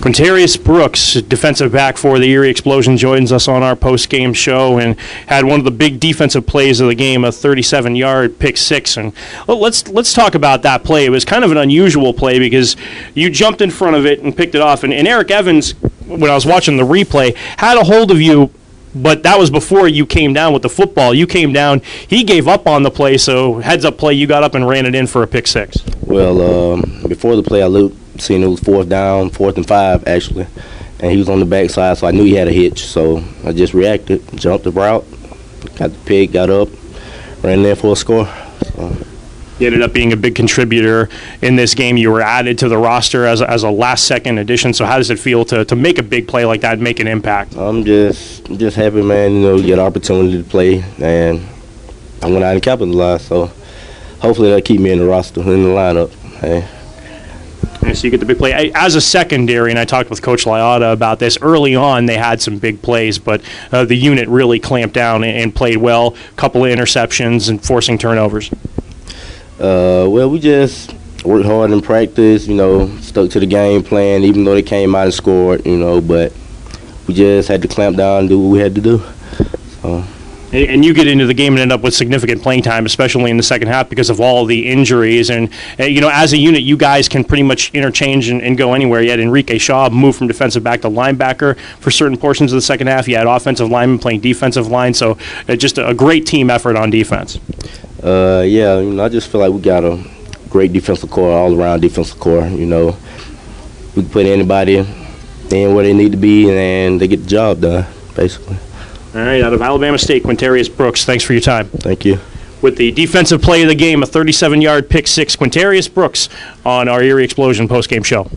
Quintarius Brooks, defensive back for the Erie Explosion, joins us on our post-game show and had one of the big defensive plays of the game, a 37-yard pick six. And let's talk about that play. It was kind of an unusual play because you jumped in front of it and picked it off. And Eric Evans, when I was watching the replay, had a hold of you, but that was before you came down with the football. You came down, he gave up on the play, so heads-up play, you got up and ran it in for a pick six. Well, before the play, I seen it was 4th down, 4th and 5, actually, and he was on the backside, so I knew he had a hitch. So I just reacted, jumped the route, got the pick, got up, ran there for a score. So. You ended up being a big contributor in this game. You were added to the roster as a last-second addition. So how does it feel to make a big play like that and make an impact? I'm just happy, man, get an opportunity to play, and I went out and capitalized. So hopefully that'll keep me in the roster, in the lineup. Hey. And so you get the big play. As a secondary, and I talked with Coach Liotta about this, early on they had some big plays, but the unit really clamped down and played well, a couple of interceptions and forcing turnovers. Well, we just worked hard in practice, stuck to the game plan, even though they came out and scored, but we just had to clamp down and do what we had to do. So. And you get into the game and end up with significant playing time, especially in the second half because of all the injuries. And, as a unit, you guys can pretty much interchange and go anywhere. You had Enrique Shaw move from defensive back to linebacker for certain portions of the second half. You had offensive linemen playing defensive line. So just a great team effort on defense. I just feel like we got a great defensive core, all-around defensive core. We can put anybody in where they need to be, and they get the job done, basically. All right, out of Alabama State, Quintarius Brooks, thanks for your time. Thank you. With the defensive play of the game, a 37-yard pick six, Quintarius Brooks on our Erie Explosion postgame show.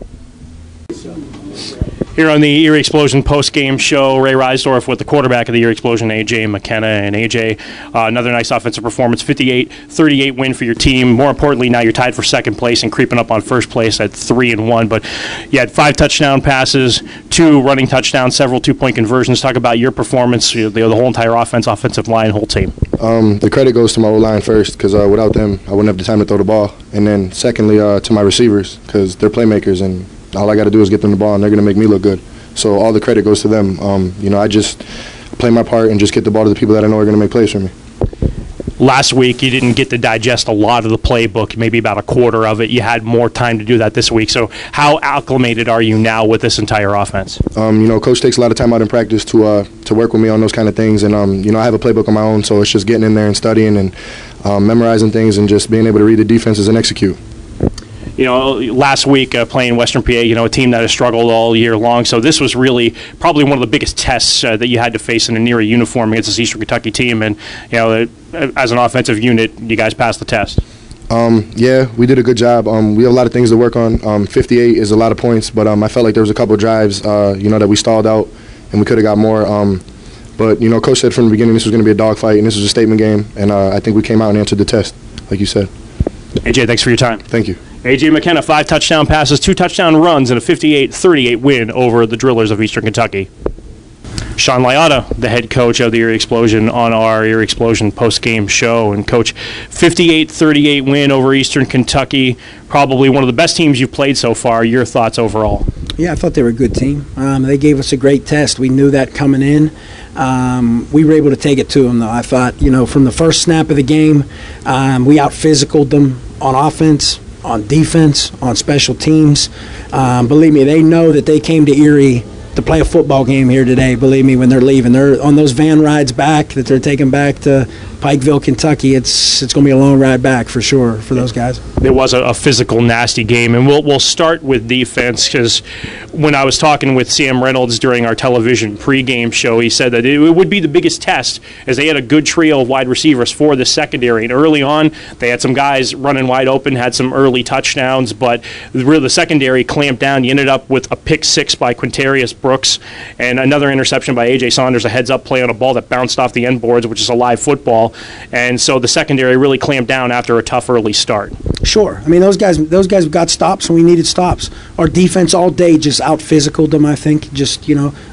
Here on the Erie Explosion postgame show, Ray Reisdorf with the quarterback of the Erie Explosion, A.J. McKenna. And A.J., another nice offensive performance, 58-38 win for your team. More importantly, now you're tied for second place and creeping up on first place at 3-1. But you had 5 touchdown passes, 2 running touchdowns, several two-point conversions. Talk about your performance, the whole entire offensive line, whole team. The credit goes to my O-line first because without them, I wouldn't have the time to throw the ball. And then secondly, to my receivers because they're playmakers and all I got to do is get them the ball, and they're going to make me look good. So all the credit goes to them. I just play my part and just get the ball to the people that I know are going to make plays for me. Last week, you didn't get to digest a lot of the playbook, maybe about a quarter of it. You had more time to do that this week. So how acclimated are you now with this entire offense? Coach takes a lot of time out in practice to work with me on those kind of things. And, I have a playbook on my own, so it's just getting in there and studying and memorizing things and just being able to read the defenses and execute. Last week playing Western PA, a team that has struggled all year long. So this was really probably one of the biggest tests that you had to face in a Erie uniform against this Eastern Kentucky team. And, as an offensive unit, you guys passed the test. Yeah, we did a good job. We have a lot of things to work on. 58 is a lot of points, but I felt like there was a couple of drives, that we stalled out, and we could have got more. But, Coach said from the beginning this was going to be a dogfight, and this was a statement game. And I think we came out and answered the test, like you said. AJ, thanks for your time. Thank you. A.J. McKenna, 5 touchdown passes, 2 touchdown runs, and a 58-38 win over the Drillers of Eastern Kentucky. Sean Liotta, the head coach of the Erie Explosion, on our Erie Explosion post-game show. And, Coach, 58-38 win over Eastern Kentucky, probably one of the best teams you've played so far. Your thoughts overall? Yeah, I thought they were a good team. They gave us a great test. We knew that coming in. We were able to take it to them, though. I thought, from the first snap of the game, we out-physicaled them on offense, on defense, on special teams. Believe me, they know that they came to Erie to play a football game here today. Believe me, when they're leaving, they're on those van rides back that they're taking back to Pikeville, Kentucky. It's going to be a long ride back for sure for those guys. It was a physical, nasty game, and we'll start with defense because when I was talking with Sam Reynolds during our television pregame show, he said that it would be the biggest test as they had a good trio of wide receivers for the secondary. And early on, they had some guys running wide open, had some early touchdowns, but really the secondary clamped down. You ended up with a pick six by Quintarius Brooks and another interception by A.J. Saunders, a heads-up play on a ball that bounced off the end boards, which is a live football. And so the secondary really clamped down after a tough early start. Sure. I mean, those guys got stops when we needed stops. Our defense all day just out-physicaled them, I think. Just,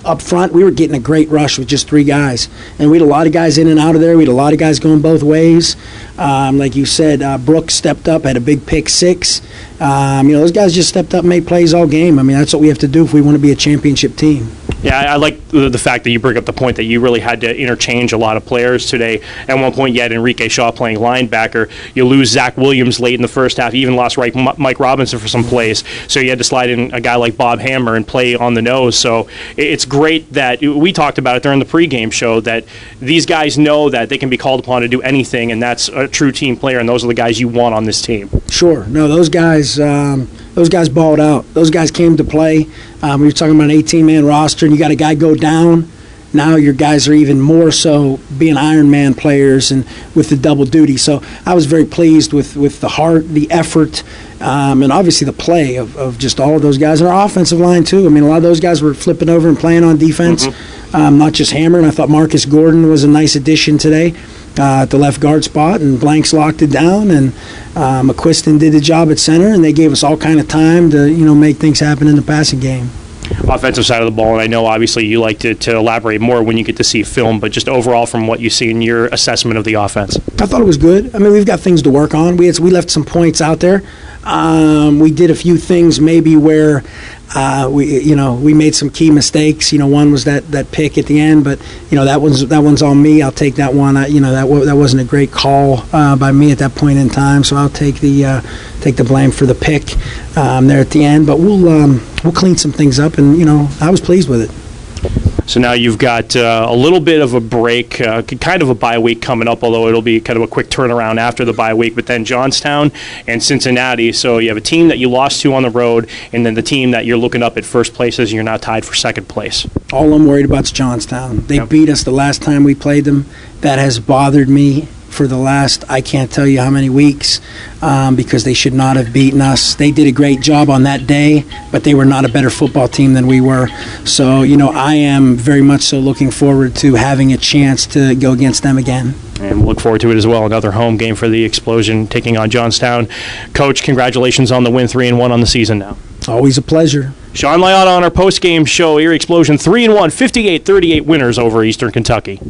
up front, we were getting a great rush with just 3 guys. And we had a lot of guys in and out of there. We had a lot of guys going both ways. Like you said, Brooks stepped up, had a big pick six. Those guys just stepped up and made plays all game. I mean, that's what we have to do if we want to be a championship team. Yeah, I like the fact that you bring up the point that you really had to interchange a lot of players today. At one point, you had Enrique Shaw playing linebacker. You lose Zach Williams late in the first half. You even lost Mike Robinson for some plays. So you had to slide in a guy like Bob Hammer and play on the nose. So it's great that we talked about it during the pregame show that these guys know that they can be called upon to do anything, and that's a true team player, and those are the guys you want on this team. Sure. No, those guys balled out. Those guys came to play. We were talking about an 18-man roster, and you got a guy go down. Now your guys are even more so being Iron Man players and with the double duty. So I was very pleased with the heart, the effort, and obviously the play of just all of those guys. And our offensive line, too. I mean, a lot of those guys were flipping over and playing on defense, not just hammering. I thought Marcus Gordon was a nice addition today at the left guard spot, and Blanks locked it down, and McQuiston did the job at center, and they gave us all kind of time to make things happen in the passing game. Offensive side of the ball, and I know obviously you like to elaborate more when you get to see film, but just overall from what you see in your assessment of the offense. I thought it was good. I mean, we've got things to work on. We left some points out there. We did a few things maybe where we made some key mistakes. One was that pick at the end, but that one's on me. I'll take that one. That wasn't a great call by me at that point in time, so I'll take the blame for the pick there at the end. But we'll clean some things up, and I was pleased with it. So now you've got a little bit of a break, kind of a bye week coming up, although it'll be kind of a quick turnaround after the bye week, but then Johnstown and Cincinnati. So you have a team that you lost to on the road, and then the team that you're looking up at first place as you're now tied for second place. All I'm worried about is Johnstown. They beat us the last time we played them. That has bothered me for the last, I can't tell you how many weeks, because they should not have beaten us. They did a great job on that day, but they were not a better football team than we were. So, I am very much so looking forward to having a chance to go against them again. And we'll look forward to it as well. Another home game for the Explosion taking on Johnstown. Coach, congratulations on the win, 3-1 on the season now. Always a pleasure. Sean Liotta on our post-game show. Erie Explosion 3-1, 58-38 winners over Eastern Kentucky.